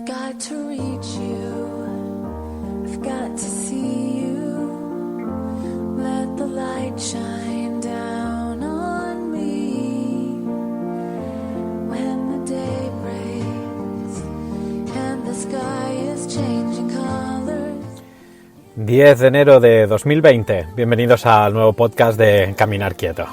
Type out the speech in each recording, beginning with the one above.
got to reach you, I've got to see you, let the light shine down on me, when the day breaks and the sky is changing colors. 10 de enero de 2020, bienvenidos al nuevo podcast de Caminar Quieto.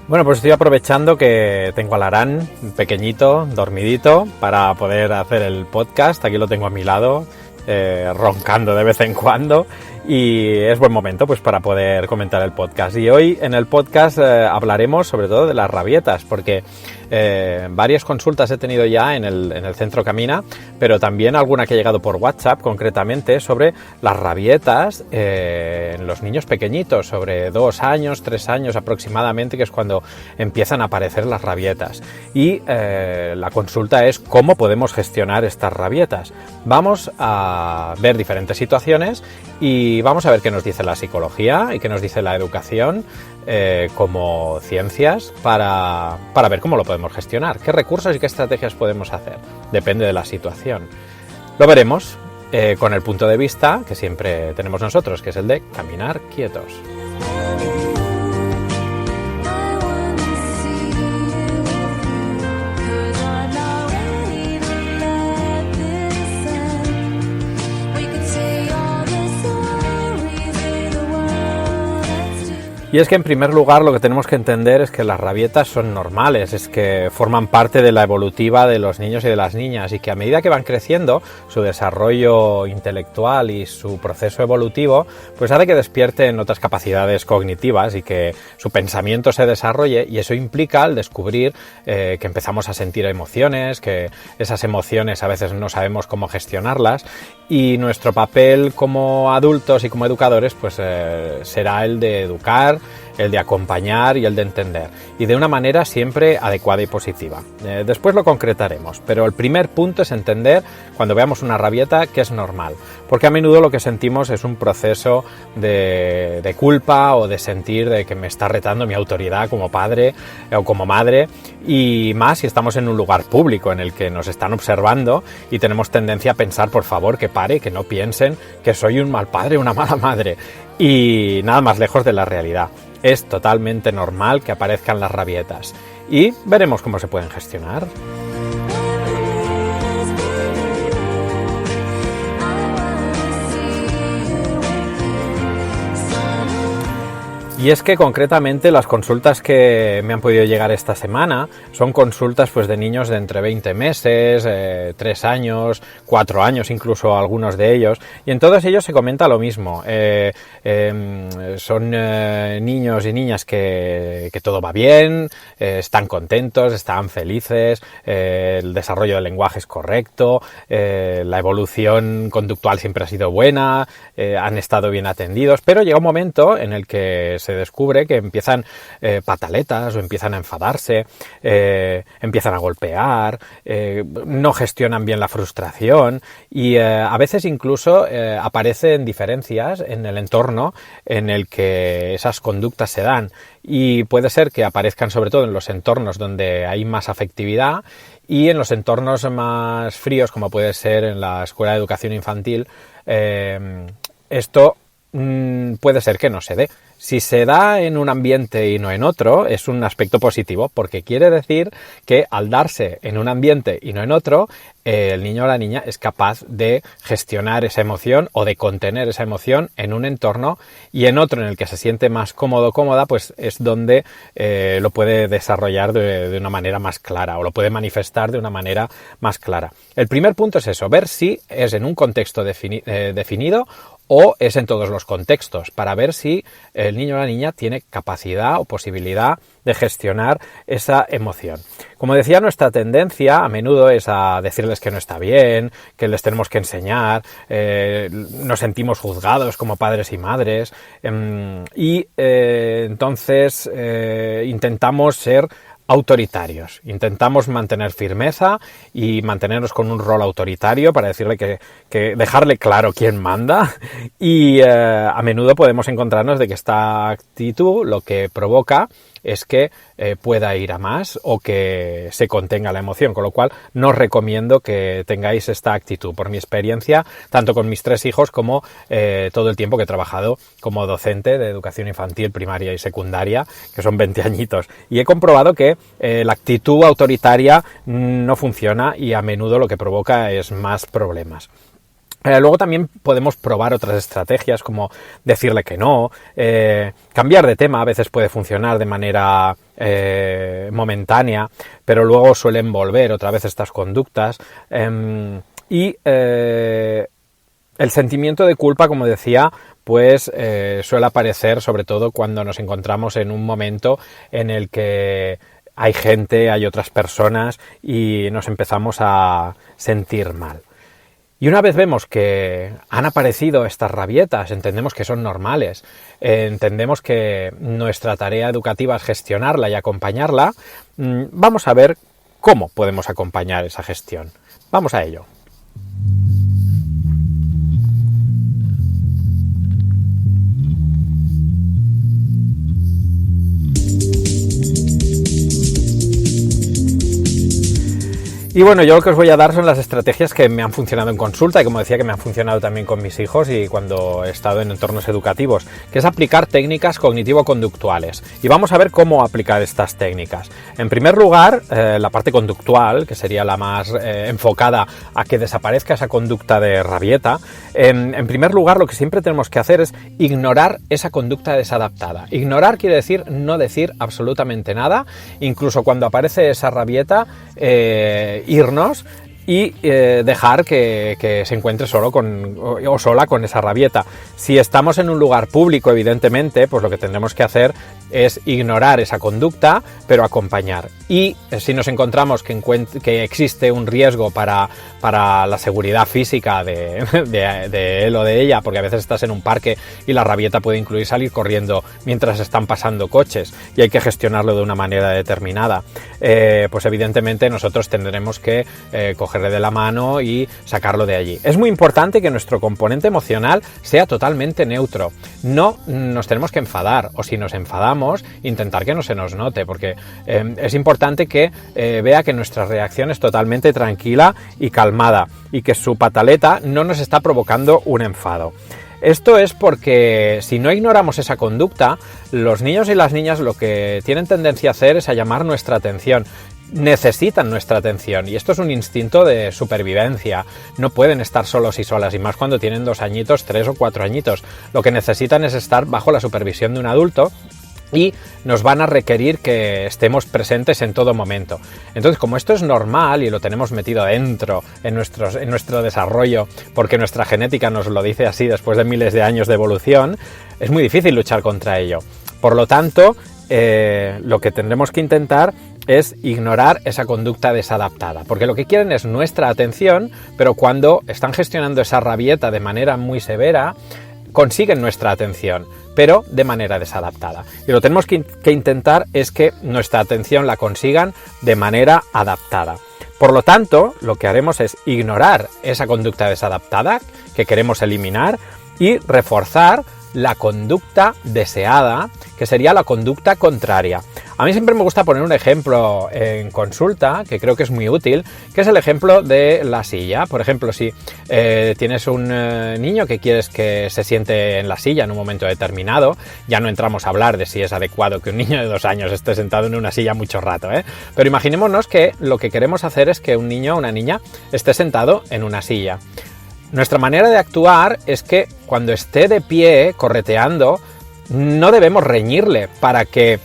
Bueno, pues estoy aprovechando que tengo al Aran pequeñito, dormidito, para poder hacer el podcast. Aquí lo tengo a mi lado, roncando de vez en cuando, y es buen momento pues para poder comentar el podcast. Y hoy en el podcast hablaremos sobre todo de las rabietas, porque varias consultas he tenido ya en el Centro Camina, pero también alguna que ha llegado por WhatsApp, concretamente sobre las rabietas en los niños pequeñitos, sobre 2 años, 3 años aproximadamente, que es cuando empiezan a aparecer las rabietas. Y la consulta es cómo podemos gestionar estas rabietas. Vamos a ver diferentes situaciones y vamos a ver qué nos dice la psicología y qué nos dice la educación como ciencias para ver cómo lo podemos gestionar, qué recursos y qué estrategias podemos hacer. Depende de la situación. Lo veremos con el punto de vista que siempre tenemos nosotros, que es el de caminar quietos. Y es que en primer lugar lo que tenemos que entender es que las rabietas son normales, es que forman parte de la evolutiva de los niños y de las niñas, y que a medida que van creciendo su desarrollo intelectual y su proceso evolutivo pues hace que despierten otras capacidades cognitivas y que su pensamiento se desarrolle, y eso implica el descubrir que empezamos a sentir emociones, que esas emociones a veces no sabemos cómo gestionarlas, y nuestro papel como adultos y como educadores pues será el de educar, el de acompañar y el de entender, y de una manera siempre adecuada y positiva. Después lo concretaremos, pero el primer punto es entender cuando veamos una rabieta que es normal, porque a menudo lo que sentimos es un proceso de culpa o de sentir de que me está retando mi autoridad como padre o como madre, y más si estamos en un lugar público en el que nos están observando y tenemos tendencia a pensar, por favor, que pare, que no piensen que soy un mal padre, una mala madre, y nada más lejos de la realidad. Es totalmente normal que aparezcan las rabietas y veremos cómo se pueden gestionar. Y es que concretamente las consultas que me han podido llegar esta semana son consultas pues de niños de entre 20 meses, 3 años, 4 años incluso algunos de ellos, y en todos ellos se comenta lo mismo. Son niños y niñas que todo va bien, están contentos, están felices, el desarrollo del lenguaje es correcto, la evolución conductual siempre ha sido buena, han estado bien atendidos, pero llega un momento en el que se descubre que empiezan pataletas o empiezan a enfadarse, empiezan a golpear, no gestionan bien la frustración, y a veces incluso aparecen diferencias en el entorno en el que esas conductas se dan, y puede ser que aparezcan sobre todo en los entornos donde hay más afectividad, y en los entornos más fríos, como puede ser en la escuela de educación infantil, esto puede ser que no se dé. Si se da en un ambiente y no en otro, es un aspecto positivo, porque quiere decir que al darse en un ambiente y no en otro, el niño o la niña es capaz de gestionar esa emoción o de contener esa emoción en un entorno, y en otro en el que se siente más cómodo o cómoda, pues es donde lo puede desarrollar de una manera más clara, o lo puede manifestar de una manera más clara. El primer punto es eso, ver si es en un contexto definido o es en todos los contextos, para ver si el niño o la niña tiene capacidad o posibilidad de gestionar esa emoción. Como decía, nuestra tendencia a menudo es a decirles que no está bien, que les tenemos que enseñar, nos sentimos juzgados como padres y madres, y entonces intentamos ser autoritarios. Intentamos mantener firmeza y mantenernos con un rol autoritario para decirle que dejarle claro quién manda, y a menudo podemos encontrarnos de que esta actitud lo que provoca es que pueda ir a más o que se contenga la emoción, con lo cual no os recomiendo que tengáis esta actitud. Por mi experiencia, tanto con mis 3 hijos como todo el tiempo que he trabajado como docente de educación infantil, primaria y secundaria, que son 20 añitos, y he comprobado que la actitud autoritaria no funciona y a menudo lo que provoca es más problemas. Luego también podemos probar otras estrategias como decirle que no, cambiar de tema a veces puede funcionar de manera momentánea, pero luego suelen volver otra vez estas conductas, y el sentimiento de culpa, como decía, pues suele aparecer sobre todo cuando nos encontramos en un momento en el que hay gente, hay otras personas y nos empezamos a sentir mal. Y una vez vemos que han aparecido estas rabietas, entendemos que son normales, entendemos que nuestra tarea educativa es gestionarla y acompañarla, vamos a ver cómo podemos acompañar esa gestión. Vamos a ello. Y bueno, yo lo que os voy a dar son las estrategias que me han funcionado en consulta y, como decía, que me han funcionado también con mis hijos y cuando he estado en entornos educativos, que es aplicar técnicas cognitivo-conductuales. Y vamos a ver cómo aplicar estas técnicas. En primer lugar, la parte conductual, que sería la más enfocada a que desaparezca esa conducta de rabieta. En primer lugar, lo que siempre tenemos que hacer es ignorar esa conducta desadaptada. Ignorar quiere decir no decir absolutamente nada, incluso cuando aparece esa rabieta, irnos y dejar que se encuentre solo o sola con esa rabieta. Si estamos en un lugar público, evidentemente, pues lo que tendremos que hacer es ignorar esa conducta, pero acompañar. Y si nos encontramos que existe un riesgo para la seguridad física de él o de ella, porque a veces estás en un parque y la rabieta puede incluir salir corriendo mientras están pasando coches y hay que gestionarlo de una manera determinada, pues evidentemente nosotros tendremos que cogerle de la mano y sacarlo de allí. Es muy importante que nuestro componente emocional sea totalmente neutro. No nos tenemos que enfadar, o si nos enfadamos, intentar que no se nos note, porque es importante que vea que nuestra reacción es totalmente tranquila y calmada y que su pataleta no nos está provocando un enfado. Esto es porque si no ignoramos esa conducta, los niños y las niñas lo que tienen tendencia a hacer es a llamar nuestra atención. Necesitan nuestra atención y esto es un instinto de supervivencia. No pueden estar solos y solas, y más cuando tienen 2 añitos, 3 o 4 añitos. Lo que necesitan es estar bajo la supervisión de un adulto y nos van a requerir que estemos presentes en todo momento. Entonces, como esto es normal y lo tenemos metido dentro en nuestro desarrollo, porque nuestra genética nos lo dice así después de miles de años de evolución, es muy difícil luchar contra ello. Por lo tanto, lo que tendremos que intentar es ignorar esa conducta desadaptada, porque lo que quieren es nuestra atención, pero cuando están gestionando esa rabieta de manera muy severa, consiguen nuestra atención, pero de manera desadaptada. Y lo que tenemos que intentar es que nuestra atención la consigan de manera adaptada. Por lo tanto, lo que haremos es ignorar esa conducta desadaptada que queremos eliminar y reforzar la conducta deseada, que sería la conducta contraria. A mí siempre me gusta poner un ejemplo en consulta, que creo que es muy útil, que es el ejemplo de la silla. Por ejemplo, si tienes un niño que quieres que se siente en la silla en un momento determinado, ya no entramos a hablar de si es adecuado que un niño de 2 años esté sentado en una silla mucho rato, pero imaginémonos que lo que queremos hacer es que un niño o una niña esté sentado en una silla. Nuestra manera de actuar es que cuando esté de pie, correteando, no debemos reñirle para que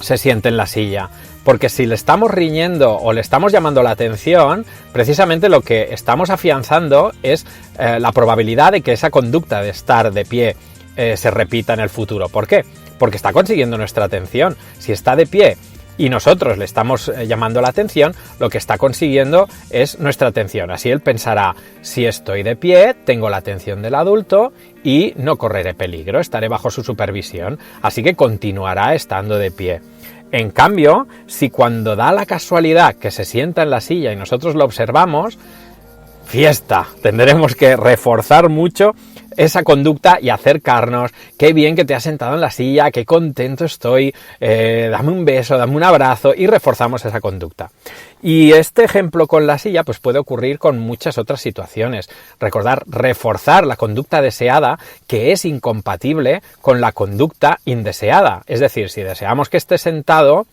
se siente en la silla, porque si le estamos riñendo o le estamos llamando la atención, precisamente lo que estamos afianzando es la probabilidad de que esa conducta de estar de pie se repita en el futuro. ¿Por qué? Porque está consiguiendo nuestra atención. Si está de pie y nosotros le estamos llamando la atención, lo que está consiguiendo es nuestra atención. Así él pensará, si estoy de pie, tengo la atención del adulto y no correré peligro, estaré bajo su supervisión, así que continuará estando de pie. En cambio, si cuando da la casualidad que se sienta en la silla y nosotros lo observamos, fiesta, tendremos que reforzar mucho esa conducta y acercarnos. Qué bien que te has sentado en la silla, qué contento estoy, dame un beso, dame un abrazo, y reforzamos esa conducta. Y este ejemplo con la silla pues puede ocurrir con muchas otras situaciones. Recordar, reforzar la conducta deseada, que es incompatible con la conducta indeseada. Es decir, si deseamos que esté sentado,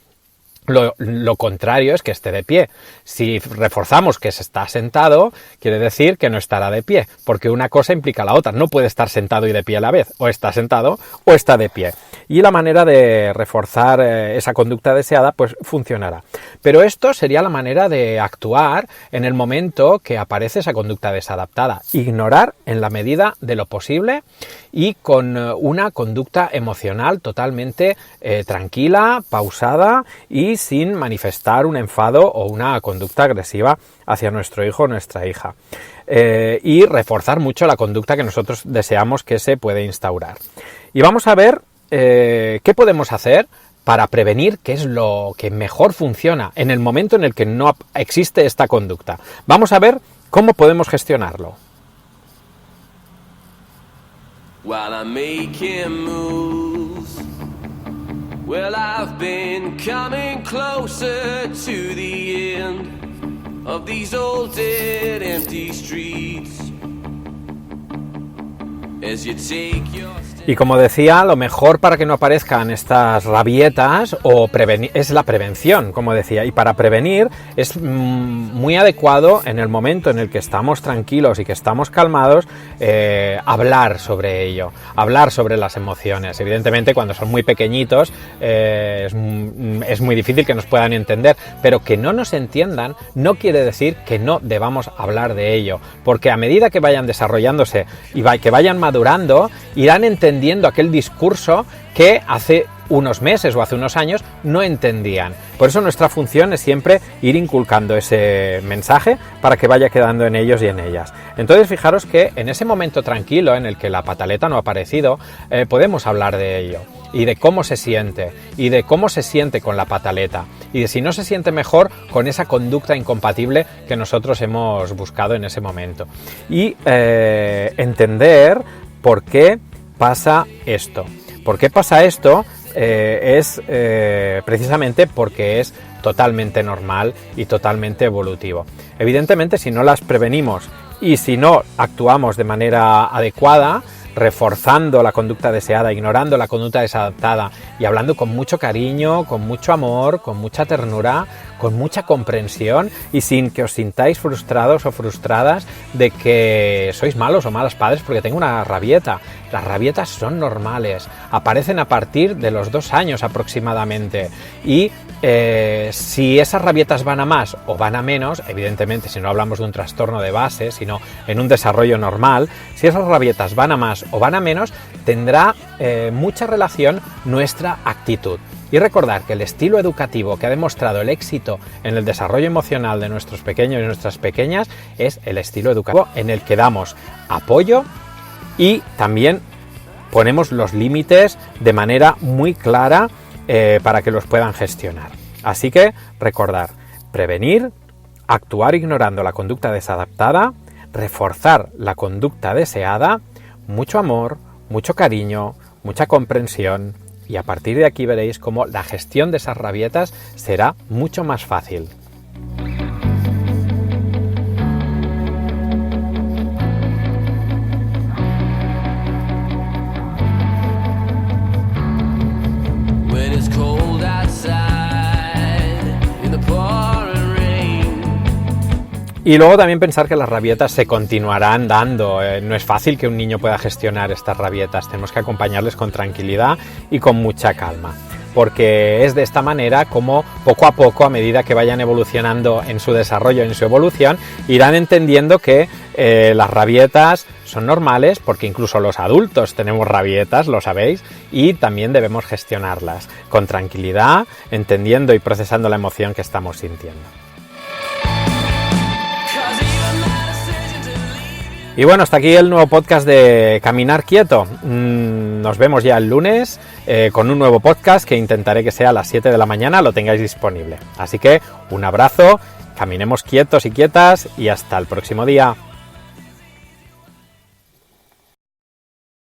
lo contrario es que esté de pie. Si reforzamos que se está sentado, quiere decir que no estará de pie, porque una cosa implica la otra. No puede estar sentado y de pie a la vez. O está sentado o está de pie. Y la manera de reforzar esa conducta deseada pues funcionará. Pero esto sería la manera de actuar en el momento que aparece esa conducta desadaptada. Ignorar en la medida de lo posible y con una conducta emocional totalmente tranquila, pausada y sin manifestar un enfado o una conducta agresiva hacia nuestro hijo o nuestra hija. Y reforzar mucho la conducta que nosotros deseamos que se puede instaurar. Y vamos a ver qué podemos hacer para prevenir qué es lo que mejor funciona en el momento en el que no existe esta conducta. Vamos a ver cómo podemos gestionarlo. While I'm making moves, well, I've been coming closer to the end of these old dead empty streets. As you take your Y como decía, lo mejor para que no aparezcan estas rabietas es la prevención, como decía. Y para prevenir es muy adecuado en el momento en el que estamos tranquilos y que estamos calmados, hablar sobre ello, hablar sobre las emociones. Evidentemente, cuando son muy pequeñitos es muy difícil que nos puedan entender, pero que no nos entiendan no quiere decir que no debamos hablar de ello, porque a medida que vayan desarrollándose y que vayan madurando, irán entendiendo aquel discurso que hace unos meses o hace unos años no entendían. Por eso nuestra función es siempre ir inculcando ese mensaje para que vaya quedando en ellos y en ellas. Entonces fijaros que en ese momento tranquilo en el que la pataleta no ha aparecido, podemos hablar de ello y de cómo se siente y de cómo se siente con la pataleta y de si no se siente mejor con esa conducta incompatible que nosotros hemos buscado en ese momento. Y entender por qué pasa esto. ¿Por qué pasa esto? Es precisamente porque es totalmente normal y totalmente evolutivo. Evidentemente, si no las prevenimos y si no actuamos de manera adecuada, reforzando la conducta deseada, ignorando la conducta desadaptada y hablando con mucho cariño, con mucho amor, con mucha ternura, con mucha comprensión y sin que os sintáis frustrados o frustradas de que sois malos o malas padres porque tengo una rabieta. Las rabietas son normales, aparecen a partir de los 2 años aproximadamente y si esas rabietas van a más o van a menos, evidentemente si no hablamos de un trastorno de base, sino en un desarrollo normal, si esas rabietas van a más o van a menos, tendrá mucha relación nuestra actitud. Y recordar que el estilo educativo que ha demostrado el éxito en el desarrollo emocional de nuestros pequeños y nuestras pequeñas es el estilo educativo en el que damos apoyo y también ponemos los límites de manera muy clara para que los puedan gestionar. Así que recordar, prevenir, actuar ignorando la conducta desadaptada, reforzar la conducta deseada, mucho amor, mucho cariño, mucha comprensión y a partir de aquí veréis cómo la gestión de esas rabietas será mucho más fácil. Y luego también pensar que las rabietas se continuarán dando. No es fácil que un niño pueda gestionar estas rabietas. Tenemos que acompañarles con tranquilidad y con mucha calma. Porque es de esta manera como poco a poco, a medida que vayan evolucionando en su desarrollo, en su evolución, irán entendiendo que las rabietas son normales, porque incluso los adultos tenemos rabietas, lo sabéis, y también debemos gestionarlas con tranquilidad, entendiendo y procesando la emoción que estamos sintiendo. Y bueno, hasta aquí el nuevo podcast de Caminar Quieto. Nos vemos ya el lunes con un nuevo podcast que intentaré que sea a las 7 de la mañana, lo tengáis disponible. Así que un abrazo, caminemos quietos y quietas y hasta el próximo día.